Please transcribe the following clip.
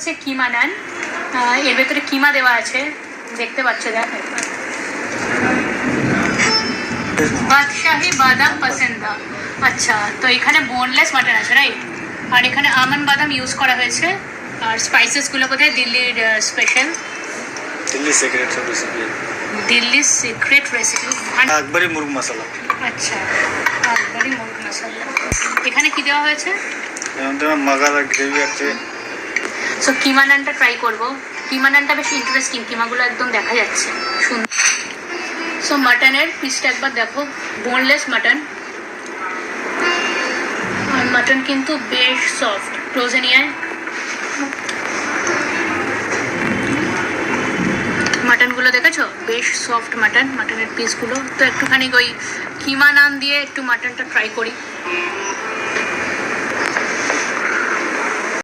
হচ্ছে কিমা নান, এর ভেতরে কিমা দেওয়া আছে, দেখতে পাচ্ছ দেখ। বাদশাহী বাদাম পসন্দা। আচ্ছা, তো এখানে বোনলেস মাটন আছে রাইট, আর এখানে আমন্ড বাদাম ইউজ করা হয়েছে, আর স্পাইসেসগুলো বোধহয় দিল্লির special, Delhi secret recipe, Delhi secret recipe. Akbari murgh masala. আচ্ছা, আকবরি মুরগ মশলা। এখানে কি দেওয়া হয়েছে? মাগার গ্রেভি আছে। সো কিমা নানটা ট্রাই করবো। কিমা নানটা বেশ ইন্টারেস্টিং, কিমাগুলো একদম দেখা যাচ্ছে সুন্দর। সো মাটনের পিসটা একবার দেখো, বোনলেস মাটন, আর মাটন কিন্তু বেশ সফট। ক্লোজে নিয়ে আয়। মাটনগুলো দেখেছো, বেশ সফট মাটন, মাটনের পিসগুলো। তো একটুখানি ওই কিমা নান দিয়ে একটু মাটনটা ট্রাই করি।